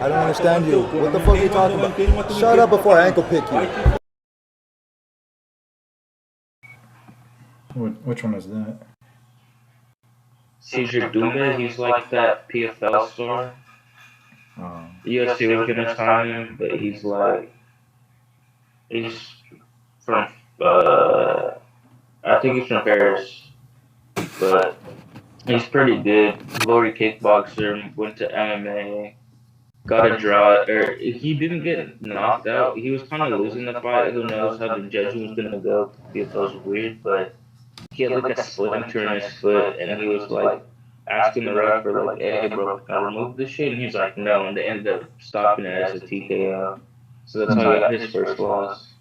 I don't understand you. What the fuck are you talking about? Shut up before I ankle pick you. Which one is that? Caesar Almeida, he's like that PFL star. Oh, UFC was gonna sign him, but he's from I think he's from Paris, but he's pretty good. Glory kickboxer, went to MMA, got a draw, or he didn't get knocked out. He was kind of losing the fight. Who knows how the judging was gonna go? PFL's weird, but he had like a splinter in his foot, and he was like asking the ref for like, "Hey, bro, can I remove this shit?" And he's like, "No," and they ended up stopping it as a TKO. So that's how he got his first loss.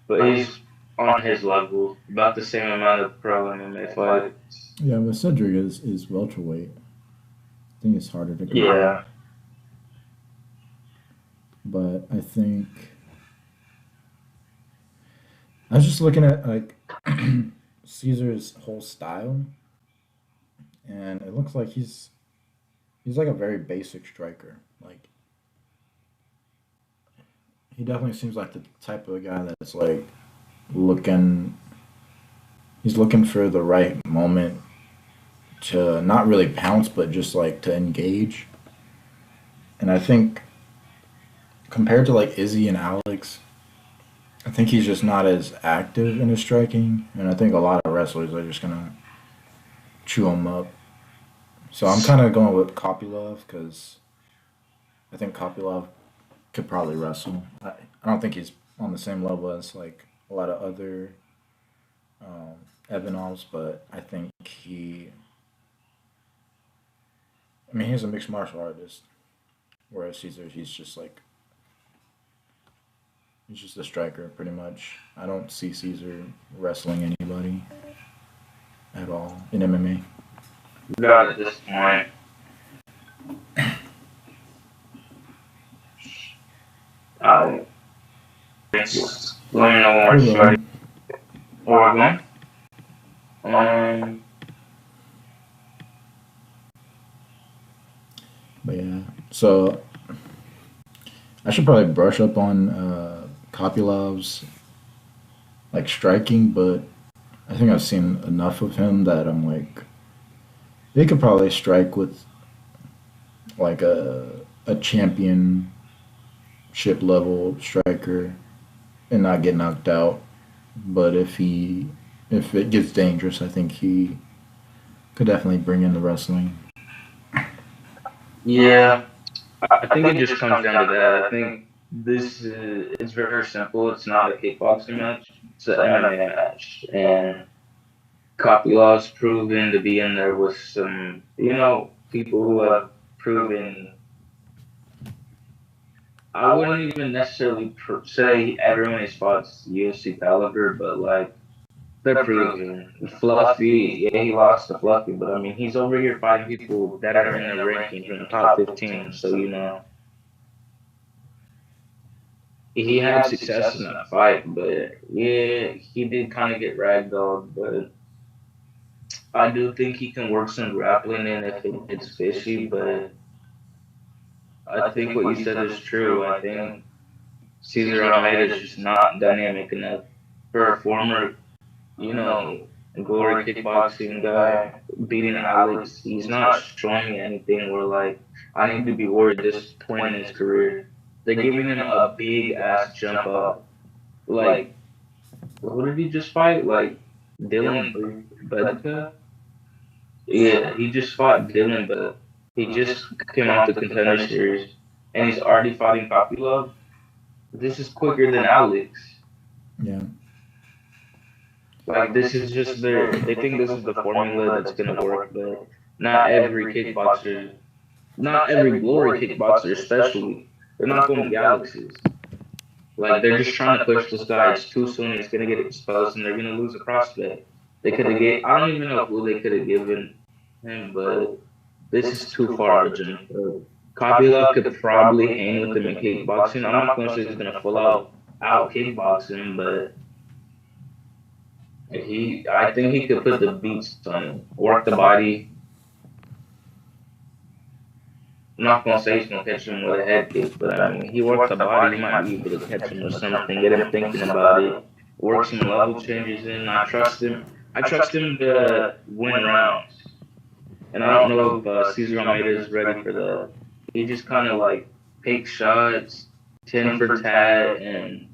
But he's on his level, about the same amount of pro MMA fight. yeah, but Cedric is welterweight. I think it's harder to go. Yeah. But I think I was just looking at like Caesar's whole style, and it looks like he's like a very basic striker. Like he definitely seems like the type of guy that's like looking. He's looking for the right moment to not really pounce, but just like to engage. And I think compared to like Izzy and Alex, I think he's just not as active in his striking, and I think a lot of wrestlers are just gonna chew him up. So I'm kind of going with Kopylov because I think Kopylov could probably wrestle. I don't think he's on the same level as like a lot of other um, Evanovs, but I think he. I mean, he's a mixed martial artist, whereas Caesar, he's just a striker pretty much. I don't see Caesar wrestling anybody at all in MMA. Not at this point. I it's let me know more Hold sorry. on. Oregon. Um But yeah, so I should probably brush up on Kopylov's like striking, but I think I've seen enough of him that I'm like they could probably strike with like a championship level striker and not get knocked out. But if it gets dangerous, I think he could definitely bring in the wrestling. yeah. I think it just comes down to that. I think this is it's very simple. It's not a kickboxing match. It's an MMA match. And Kopylov's proven to be in there with some, people who have proven. I wouldn't even necessarily say everyone he's fought's UFC caliber, but like they're proven. Fluffy, yeah, he lost to Fluffy, but I mean he's over here fighting people that are in the rankings in the top 15. So he had success in that fight, but yeah, he did kind of get ragdolled. But I do think he can work some grappling in if it gets fishy. But I think what you said is true. I think Caesar Almeida is just not dynamic enough for a former, you know, glory kickboxing guy beating Alex. He's not showing me anything where like I need to be worried at this point in his career. They're giving him a big ass jump up. Like, who did he just fight? Like Dylan Bedka? Yeah, he just fought Dylan, but he just came off the contender series, and he's already fighting Kopylov. This is quicker than Alex. Yeah. Like this is just they think this is the formula that's gonna work, but not every kickboxer, not every glory kickboxer especially, they're not gonna be Alex's. Like they're just trying to push this guy. It's too soon. He's gonna get exposed, and they're gonna lose a prospect. They could have get. I don't even know who they could have given him, but this is too far of a jump. Kopylov could probably hang with him in kickboxing. I'm not gonna say he's gonna full out kickboxing, but I think he could put the beats on him, work the body. I'm not gonna say he's gonna catch him with a head kick, but I mean, he works the body. He might be able to catch him with something, get him thinking about it, work some level changes in. I trust him. I trust him to win rounds. And I don't know if Caesar Almeida is ready for that. He just kind of like takes shots, 10 for tat, and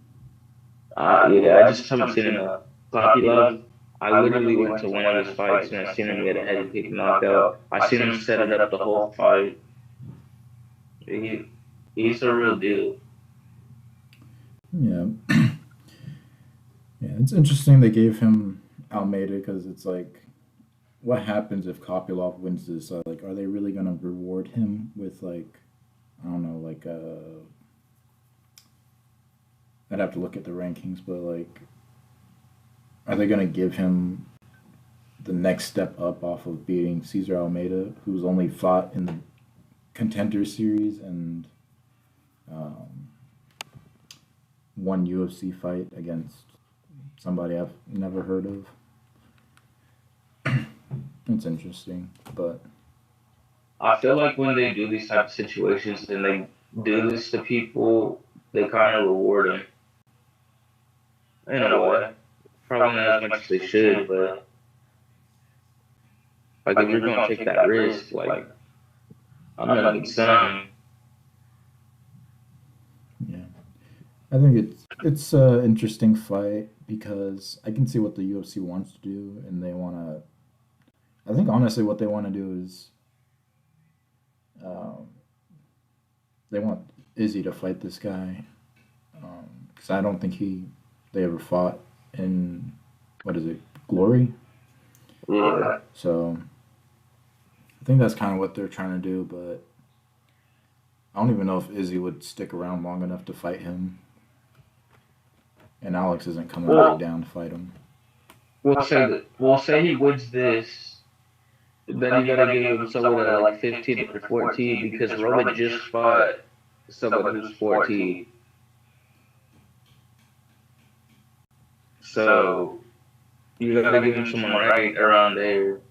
yeah, I just haven't seen him. Kopylov, I literally went to one of his fights and I seen him get a head kick knockout. I seen him set it up the whole fight. He, he's a real deal. Yeah, yeah. It's interesting they gave him Almeida because it's like, what happens if Kopylov wins this? Like, are they really gonna reward him with like, I don't know, like I'd have to look at the rankings, but like, are they gonna give him the next step up off of beating Caesar Almeida, who's only fought in the contender series and um, one UFC fight against somebody I've never heard of? It's interesting, but I feel like when they do these type of situations and they do this to people, they kind of reward them in a way. Probably not as much as they should, but like if you're gonna take that risk, like I'm gonna get some. yeah, I think it's a interesting fight because I can see what the UFC wants to do, and they want to. I think honestly, what they want to do is um, they want Izzy to fight this guy because I don't think they ever fought in what is it, Glory. Yeah. So I think that's kind of what they're trying to do, but I don't even know if Izzy would stick around long enough to fight him, and Alex isn't coming back down to fight him. We'll say he wins this. Then you gotta give him someone at like 15 or 14 because Roman just fought someone who's 14. So you gotta give him someone right around there.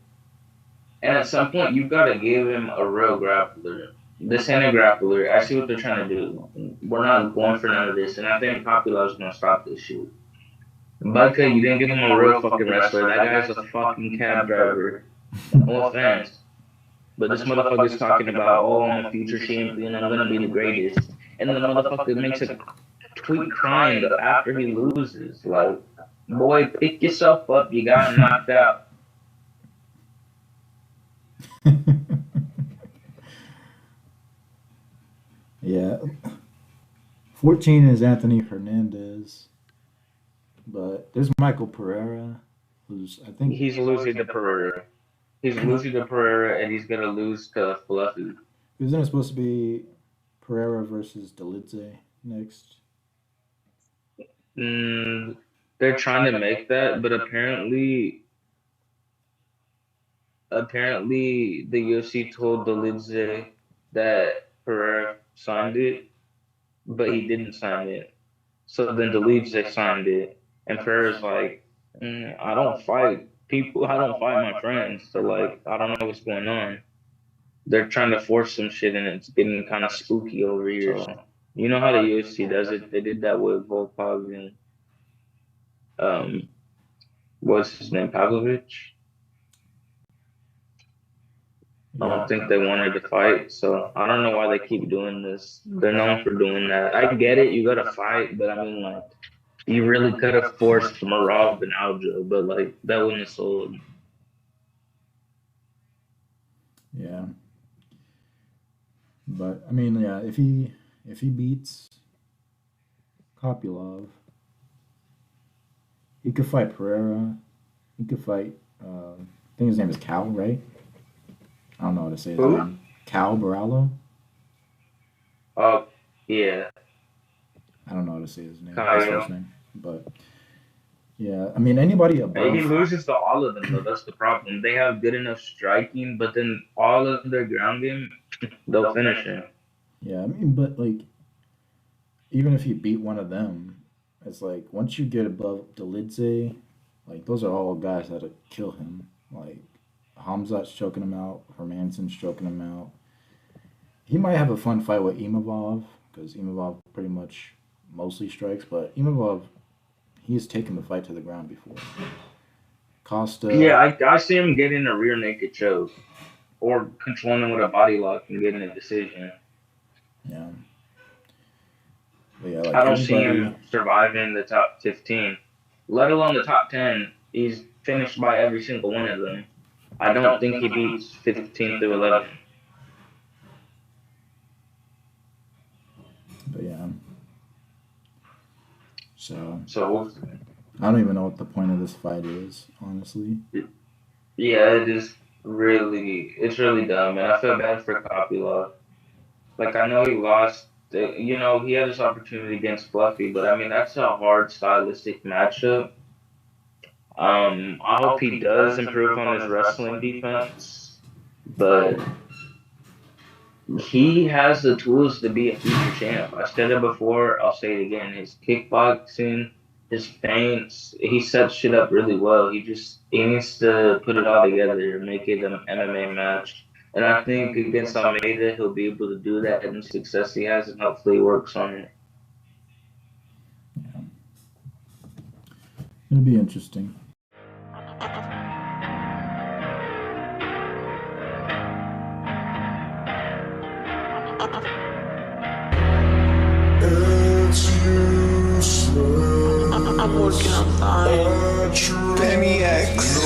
And at some point, you gotta give him a real grappler. This ain't a grappler. I see what they're trying to do. We're not going for none of this. And I think Popular's gonna stop this shit. Vodka, you didn't give him a real fucking wrestler. That guy's a fucking cab driver. No offense. But this motherfucker's talking about, oh, I'm a future champion, I'm gonna be the greatest. And then the motherfucker makes a tweet crying after he loses. Like, boy, pick yourself up, you got knocked out. Yeah, 14 is Anthony Hernandez, but there's Michael Pereira, who's I think He's losing to Pereira. He's losing to Pereira, and he's gonna lose to Fluffy. isn't it supposed to be Pereira versus Delidze next? Mm, they're trying to make that, but apparently the UFC told the Lidze that Pereira signed it, but he didn't sign it. So then the Lidze signed it, and Pereira's like, I don't fight people, I don't fight my friends, so like I don't know what's going on. They're trying to force some shit, and it's getting kind of spooky over here. So you know how the UFC does it? They did that with Volkov and um, what's his name, Pavlovich. I don't Yeah, think they wanted to fight, so I don't know why they keep doing this. They're known for doing that. I get it, you gotta fight, but I mean, like, you really could have forced Marov and Aljo, but like, that wouldn't have sold. yeah, but I mean, yeah, if he beats Kopylov, he could fight Pereira. He could fight. I think his name is Cal, right? I don't know how to say his Who? name. Cal Barallo. Oh, yeah, I don't know how to say his name. His Kyle. first name, but yeah, I mean anybody And he above. loses to all of them, though. That's the problem. They have good enough striking, but then all of their ground game, they'll finish him. Yeah, I mean, but like even if he beat one of them, it's like once you get above Delidze, like those are all guys that'll kill him. Like Hamzat's choking him out, Hermanson's choking him out. He might have a fun fight with Imavov because Imavov pretty much mostly strikes, but Imavov he's taken the fight to the ground before. Yeah, Costa, I see him getting a rear naked choke or controlling with a body lock and getting a decision. yeah, but yeah, like I don't see everybody, him surviving the top 15, let alone the top 10. He's finished by every single one of them. I don't think he beats 15 through 11. but yeah. So So I don't even know what the point of this fight is, honestly. yeah, it's really dumb, and I feel bad for Kopylov. Like I know he lost. You know, he had his opportunity against Fluffy, but I mean that's a hard stylistic matchup. I hope he does improve on his wrestling defense, but he has the tools to be a future champ. I said it before, I'll say it again. His kickboxing, his feints, he sets shit up really well. He needs to put it all together and make it an MMA match. And I think against Almeida, he'll be able to do that and the success he has, and hopefully works on it. Yeah. It'll be interesting. I'm working on time. Penny X.